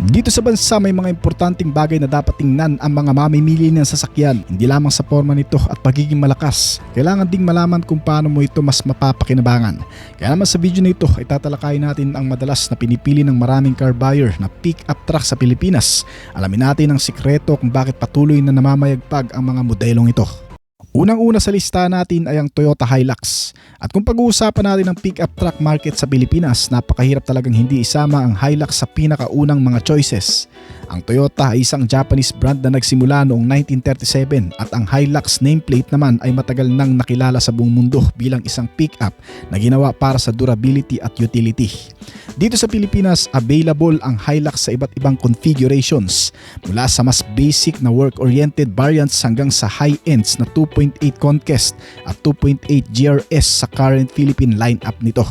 Dito sa bansa may mga importanteng bagay na dapat tingnan ang mga mamimili ng sasakyan, hindi lamang sa forma nito at pagiging malakas. Kailangan ding malaman kung paano mo ito mas mapapakinabangan. Kaya naman sa video na ito ay tatalakayin natin ang madalas na pinipili ng maraming car buyer na pick-up truck sa Pilipinas. Alamin natin ang sikreto kung bakit patuloy na namamayagpag ang mga modelong ito. Unang-una sa listahan natin ay ang Toyota Hilux. At kung pag-uusapan natin ang pick-up truck market sa Pilipinas, napakahirap talagang hindi isama ang Hilux sa pinakaunang mga choices. Ang Toyota ay isang Japanese brand na nagsimula noong 1937 at ang Hilux nameplate naman ay matagal nang nakilala sa buong mundo bilang isang pick-up na ginawa para sa durability at utility. Dito sa Pilipinas, available ang Hilux sa iba't ibang configurations, mula sa mas basic na work-oriented variants hanggang sa high-ends na 2.8 Conquest at 2.8 GRS sa current Philippine lineup nito.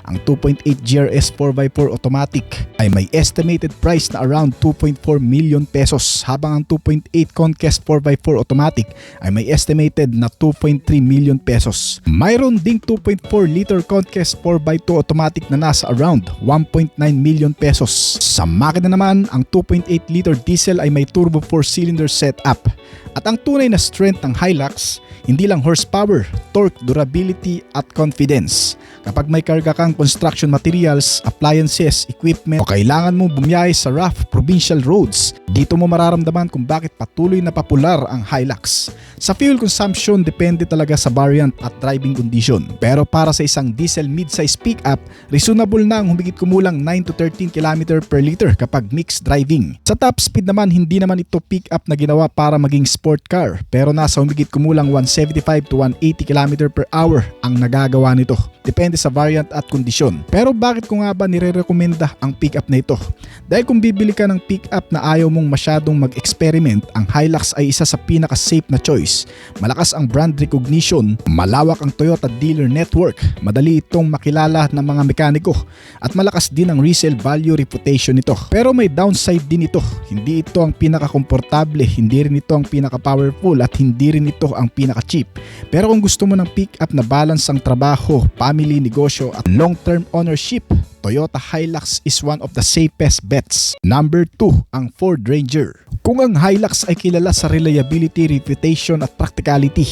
Ang 2.8 GRS 4x4 automatic ay may estimated price na around 2.4 million pesos, habang ang 2.8 Conquest 4x4 automatic ay may estimated na 2.3 million pesos. Mayroon ding 2.4 liter Conquest 4x2 automatic na nasa around 1.9 million pesos. Sa makina naman, ang 2.8 liter diesel ay may turbo 4-cylinder setup. At ang tunay na strength ng Hilux, hindi lang horsepower, torque, durability at confidence. Kapag may karga kang construction materials, appliances, equipment o kailangan mo bumiyahe sa rough provincial roads, dito mo mararamdaman kung bakit patuloy na popular ang Hilux. Sa fuel consumption, depende talaga sa variant at driving condition. Pero para sa isang diesel mid-size pickup, reasonable na ang humigit kumulang 9 to 13 km per liter kapag mixed driving. Sa top speed naman, hindi naman ito pickup na ginawa para maging sport car, pero nasa humigit kumulang 175 to 180 km per hour ang nagagawa nito. Depende sa variant at kondisyon. Pero bakit ko nga ba nire-recommenda ang pickup na ito? Dahil kung bibili ka ng pickup na ayaw mong masyadong mag-experiment, ang Hilux ay isa sa pinaka-safe na choice. Malakas ang brand recognition, malawak ang Toyota dealer network, madali itong makilala ng mga mekaniko, at malakas din ang resale value reputation nito. Pero may downside din ito. Hindi ito ang pinaka-komportable, hindi rin ito ang pinaka-powerful, at hindi rin ito ang pinaka-cheap. Pero kung gusto mo ng pickup na balance ang trabaho, family, negosyo at long-term ownership, Toyota Hilux is one of the safest bets. Number 2, ang Ford Ranger. Kung ang Hilux ay kilala sa reliability, reputation at practicality,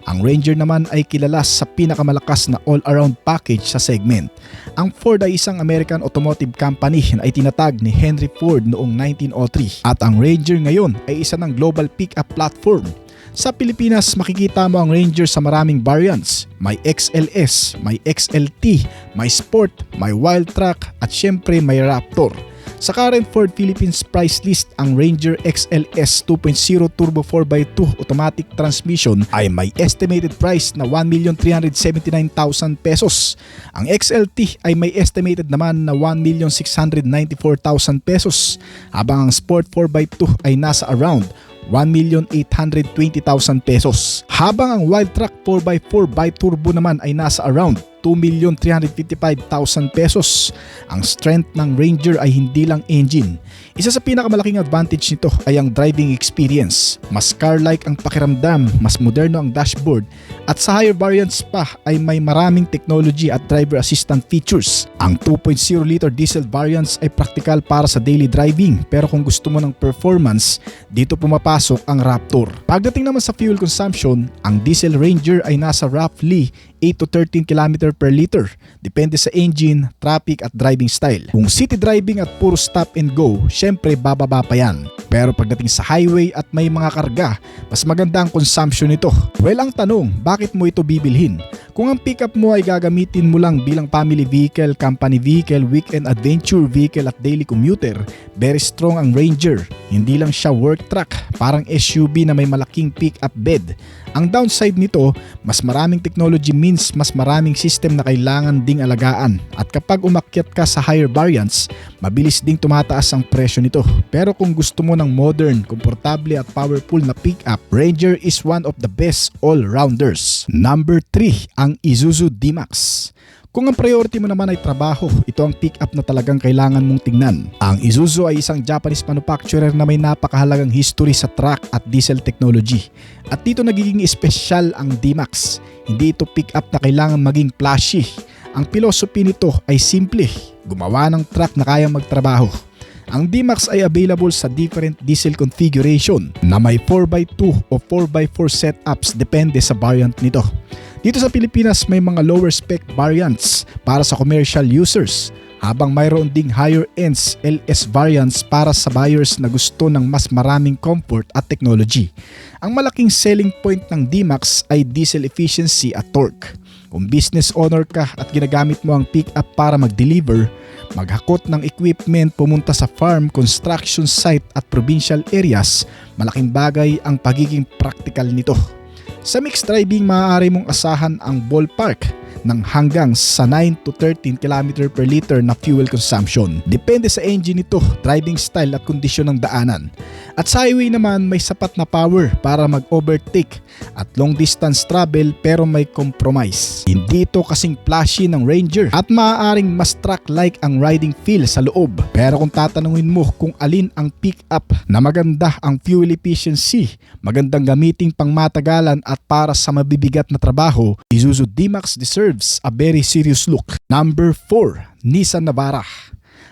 ang Ranger naman ay kilala sa pinakamalakas na all-around package sa segment. Ang Ford ay isang American automotive company na itinatag ni Henry Ford noong 1903, at ang Ranger ngayon ay isa ng global pickup platform. Sa Pilipinas, makikita mo ang Ranger sa maraming variants. May XLS, may XLT, may Sport, may Wildtrak at syempre may Raptor. Sa current Ford Philippines price list, ang Ranger XLS 2.0 Turbo 4x2 automatic transmission ay may estimated price na 1,379,000 pesos. Ang XLT ay may estimated naman na 1,694,000 pesos, habang ang Sport 4x2 ay nasa around 1,820,000 pesos. Habang ang Wildtrak 4x4 bi-turbo naman ay nasa around 2,355,000 pesos. Ang strength ng Ranger ay hindi lang engine. Isa sa pinakamalaking advantage nito ay ang driving experience. Mas car-like ang pakiramdam, mas moderno ang dashboard, at sa higher variants pa ay may maraming technology at driver assistant features. Ang 2.0 liter diesel variants ay practical para sa daily driving, pero kung gusto mo ng performance, dito pumapasok ang Raptor. Pagdating naman sa fuel consumption, ang diesel Ranger ay nasa roughly 8 to 13 km per liter. Depende sa engine, traffic at driving style. Kung city driving at puro stop and go, syempre bababa pa yan. Pero pagdating sa highway at may mga karga, mas maganda ang consumption nito. Well, ang tanong, bakit mo ito bibilhin? Kung ang pickup mo ay gagamitin mo lang bilang family vehicle, company vehicle, weekend adventure vehicle at daily commuter, very strong ang Ranger. Hindi lang siya work truck, parang SUV na may malaking pickup bed. Ang downside nito, mas maraming technology means mas maraming system na kailangan ding alagaan, at kapag umakyat ka sa higher variants, mabilis ding tumataas ang presyo nito. Pero kung gusto mo ng modern, komportable at powerful na pickup, Ranger is one of the best all-rounders. Number 3, ang Isuzu D-Max. Kung ang priority mo naman ay trabaho, ito ang pick-up na talagang kailangan mong tingnan. Ang Isuzu ay isang Japanese manufacturer na may napakahalagang history sa truck at diesel technology. At dito nagiging espesyal ang D-Max. Hindi ito pick-up na kailangan maging flashy. Ang philosophy nito ay simple, gumawa ng truck na kayang magtrabaho. Ang D-Max ay available sa different diesel configuration na may 4x2 o 4x4 setups depende sa variant nito. Dito sa Pilipinas may mga lower spec variants para sa commercial users, habang mayroon ding higher ends LS variants para sa buyers na gusto ng mas maraming comfort at technology. Ang malaking selling point ng D-Max ay diesel efficiency at torque. Kung business owner ka at ginagamit mo ang pickup para mag-deliver, maghakot ng equipment, pumunta sa farm, construction site at provincial areas, malaking bagay ang pagiging practical nito. Sa mixed driving, maaari mong asahan ang ballpark ng hanggang sa 9 to 13 km per liter na fuel consumption. Depende sa engine nito, driving style at kondisyon ng daanan. At sa highway naman may sapat na power para mag-overtake at long distance travel pero may compromise. Hindi ito kasing flashy ng Ranger at maaaring mas truck-like ang riding feel sa loob. Pero kung tatanungin mo kung alin ang pick-up na maganda ang fuel efficiency, magandang gamiting pang matagalan at para sa mabibigat na trabaho, Isuzu D-Max deserves a very serious look. Number 4, Nissan Navara.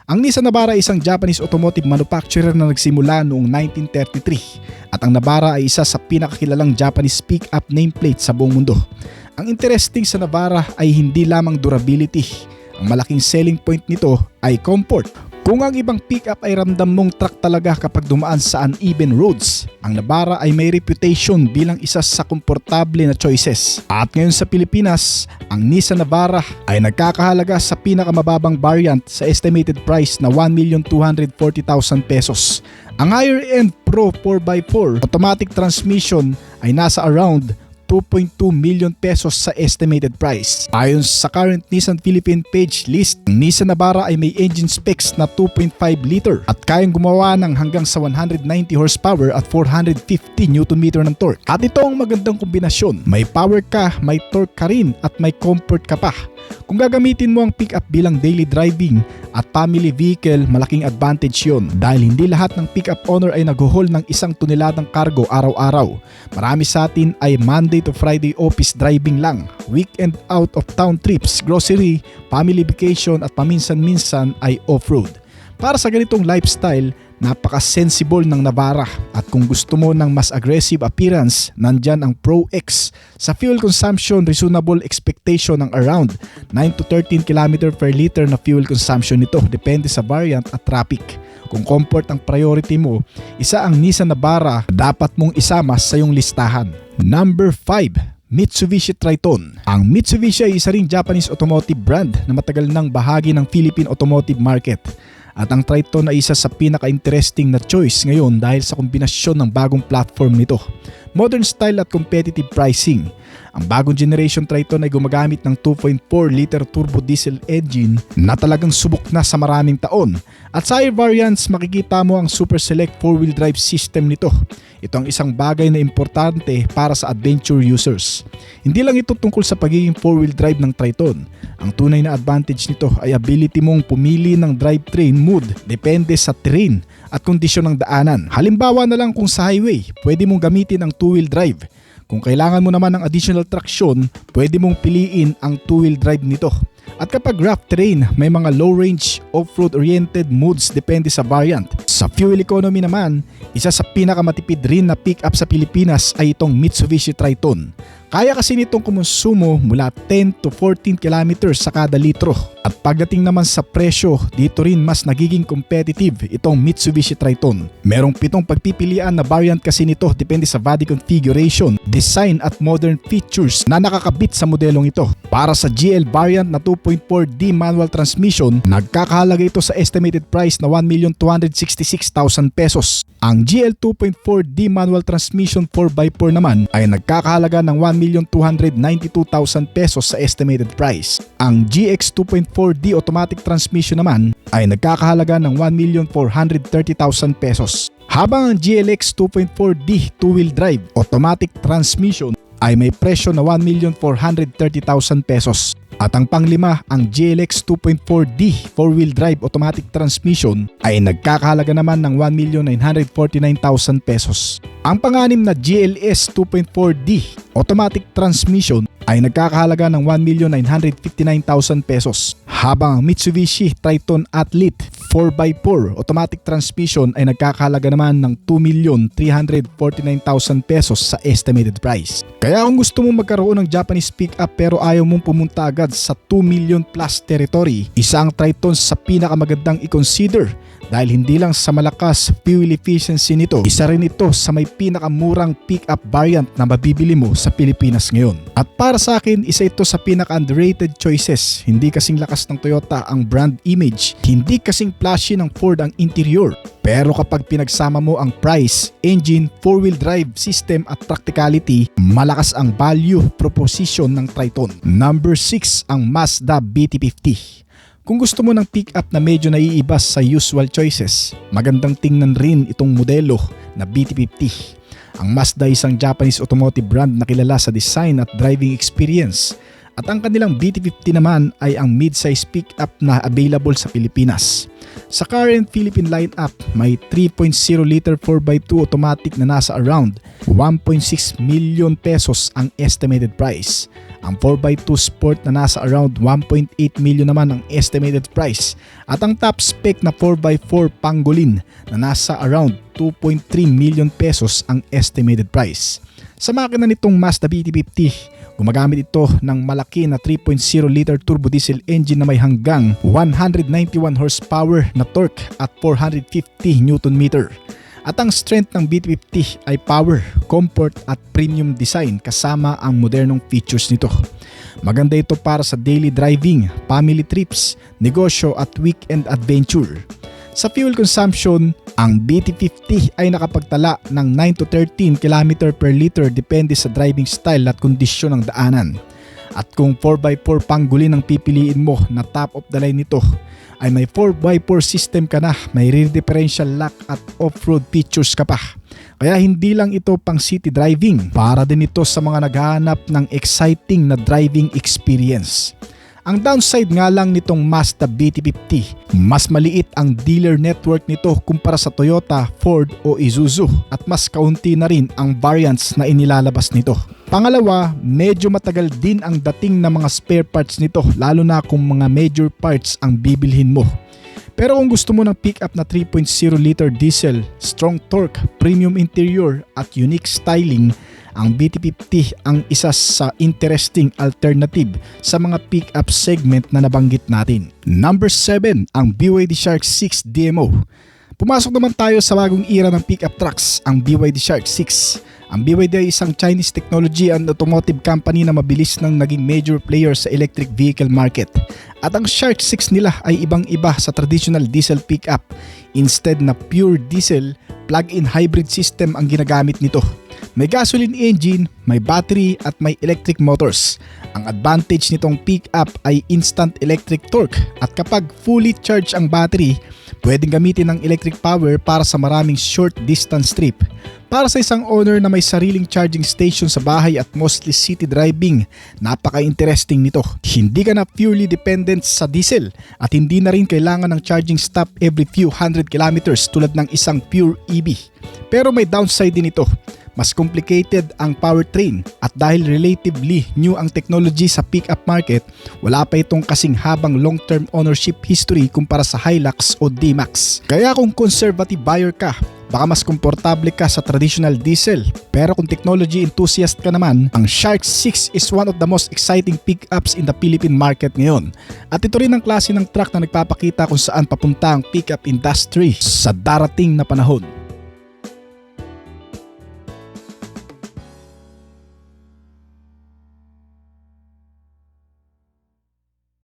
Ang Nissan Navara ay isang Japanese automotive manufacturer na nagsimula noong 1933 at ang Navara ay isa sa pinakakilalang Japanese pick-up nameplate sa buong mundo. Ang interesting sa Navara ay hindi lamang durability. Ang malaking selling point nito ay comfort. Kung ang ibang pick-up ay ramdam mong truck talaga kapag dumaan sa uneven roads, ang Navara ay may reputation bilang isa sa komportable na choices. At ngayon sa Pilipinas, ang Nissan Navara ay nagkakahalaga sa pinakamababang variant sa estimated price na 1,240,000 pesos. Ang higher end Pro 4x4 automatic transmission ay nasa around 2.2 million pesos sa estimated price. Ayon sa current Nissan Philippine page list, ang Nissan Navara ay may engine specs na 2.5 liter at kayang gumawa ng hanggang sa 190 horsepower at 450 Nm ng torque. At ito ang magandang kombinasyon. May power ka, may torque ka rin at may comfort ka pa. Kung gagamitin mo ang pickup bilang daily driving at family vehicle, malaking advantage yon dahil hindi lahat ng pickup owner ay nag-haul ng 1 toneladang cargo araw-araw. Marami sa atin ay Monday to Friday office driving lang, weekend out of town trips, grocery, family vacation at paminsan-minsan ay off-road. Para sa ganitong lifestyle, napaka-sensible ng Navara at kung gusto mo ng mas aggressive appearance, nandyan ang Pro X. Sa fuel consumption, reasonable expectation ng around 9 to 13 km per liter na fuel consumption nito, depende sa variant at traffic. Kung comfort ang priority mo, isa ang Nissan Navara dapat mong isama sa iyong listahan. Number 5, Mitsubishi Triton. Ang Mitsubishi ay isa ring Japanese automotive brand na matagal nang bahagi ng Philippine automotive market. At ang Triton ay isa sa pinaka-interesting na choice ngayon dahil sa kombinasyon ng bagong platform nito, modern style at competitive pricing. Ang bagong generation Triton ay gumagamit ng 2.4 liter turbo diesel engine na talagang subok na sa maraming taon. At sa higher variants, makikita mo ang Super Select 4-wheel drive system nito. Ito ang isang bagay na importante para sa adventure users. Hindi lang ito tungkol sa pagiging 4-wheel drive ng Triton. Ang tunay na advantage nito ay ability mong pumili ng drivetrain mood depende sa terrain at kondisyon ng daanan. Halimbawa na lang kung sa highway, pwede mong gamitin ang 2-wheel drive. Kung kailangan mo naman ng additional traction, pwede mong piliin ang 2-wheel drive nito. At kapag rough terrain, may mga low range, off-road oriented modes depende sa variant. Sa fuel economy naman, isa sa pinakamatipid rin na pick-up sa Pilipinas ay itong Mitsubishi Triton. Kaya kasi nitong kumonsumo mula 10 to 14 kilometers sa kada litro. At pagdating naman sa presyo, dito rin mas nagiging competitive itong Mitsubishi Triton. Merong 7 pagpipilian na variant kasi nito depende sa body configuration, design at modern features na nakakabit sa modelong ito. Para sa GL variant na 2.4D manual transmission, nagkakahalaga ito sa estimated price na 1,266,000 pesos. Ang GL 2.4D manual transmission 4x4 naman ay nagkakahalaga ng 1,292,000 pesos sa estimated price. Ang GX 2.4D automatic transmission naman ay nagkakahalaga ng 1,430,000 pesos. Habang ang GLX 2.4D two-wheel drive automatic transmission ay may presyo na 1,430,000 pesos. At ang panglima, ang GLX 2.4D 4-wheel drive automatic transmission ay nagkakahalaga naman ng 1,949,000 pesos. Ang panganim na GLS 2.4D automatic transmission ay nagkakahalaga ng 1,959,000 pesos. Habang ang Mitsubishi Triton Athlete 4x4 automatic transmission ay nagkakahalaga naman ng 2,349,000 pesos sa estimated price. Kaya kung gusto mong magkaroon ng Japanese pickup pero ayaw mong pumunta agad sa 2 million plus territory, isa ang Triton sa pinakamagandang i-consider dahil hindi lang sa malakas fuel efficiency nito, isa rin ito sa may pinakamurang pickup variant na mabibili mo sa Pilipinas ngayon. At para sa akin, isa ito sa pinaka-underrated choices. Hindi kasing lakas ng Toyota ang brand image, hindi kasing flashy ng Ford ang interior. Pero kapag pinagsama mo ang price, engine, 4-wheel drive system at practicality, malakas ang value proposition ng Triton. Number 6 ang Mazda BT50. Kung gusto mo ng pick-up na medyo naiibas sa usual choices, magandang tingnan rin itong modelo na BT50. Ang Mazda ay isang Japanese automotive brand na kilala sa design at driving experience. At ang kanilang BT50 naman ay ang mid-size pick-up na available sa Pilipinas. Sa current Philippine lineup, may 3.0 liter 4x2 automatic na nasa around 1.6 million pesos ang estimated price. Ang 4x2 Sport na nasa around 1.8 million naman ang estimated price. At ang top spec na 4x4 Pangolin na nasa around 2.3 million pesos ang estimated price. Sa makina nitong Mazda BT50, gumagamit ito ng malaki na 3.0 liter turbo diesel engine na may hanggang 191 horsepower na torque at 450 Nm. At ang strength ng BT50 ay power, comfort at premium design kasama ang modernong features nito. Maganda ito para sa daily driving, family trips, negosyo at weekend adventure. Sa fuel consumption, ang BT50 ay nakapagtala ng 9 to 13 km per liter depende sa driving style at kondisyon ng daanan. At kung 4x4 Pangolin ang pipiliin mo na top of the line nito, ay may 4x4 system ka na, may rear differential lock at off-road features ka pa. Kaya hindi lang ito pang city driving, para din ito sa mga naghahanap ng exciting na driving experience. Ang downside nga lang nitong Mazda BT50, mas maliit ang dealer network nito kumpara sa Toyota, Ford o Isuzu at mas kaunti na rin ang variants na inilalabas nito. Pangalawa, medyo matagal din ang dating ng mga spare parts nito lalo na kung mga major parts ang bibilhin mo. Pero kung gusto mo ng pickup na 3.0 liter diesel, strong torque, premium interior at unique styling, ang BT50 ang isa sa interesting alternative sa mga pickup segment na nabanggit natin. Number 7, ang BYD Shark 6 DMO. Pumasok naman tayo sa bagong era ng pickup trucks, ang BYD Shark 6. Ang BYD ay isang Chinese technology and automotive company na mabilis nang naging major player sa electric vehicle market. At ang Shark 6 nila ay ibang-iba sa traditional diesel pickup. Instead na pure diesel, plug-in hybrid system ang ginagamit nito. May gasoline engine, may battery at may electric motors. Ang advantage nitong pickup ay instant electric torque at kapag fully charged ang battery, pwedeng gamitin ng electric power para sa maraming short distance trip. Para sa isang owner na may sariling charging station sa bahay at mostly city driving, napaka-interesting nito. Hindi ka na purely dependent sa diesel at hindi na rin kailangan ng charging stop every few hundred kilometers tulad ng isang pure EV. Pero may downside din ito. Mas complicated ang powertrain at dahil relatively new ang technology sa pickup market, wala pa itong kasing habang long-term ownership history kumpara sa Hilux o D-Max. Kaya kung conservative buyer ka, baka mas komportable ka sa traditional diesel. Pero kung technology enthusiast ka naman, ang Shark 6 is one of the most exciting pickups in the Philippine market ngayon. At ito rin ang klase ng truck na nagpapakita kung saan papunta ang pickup industry sa darating na panahon.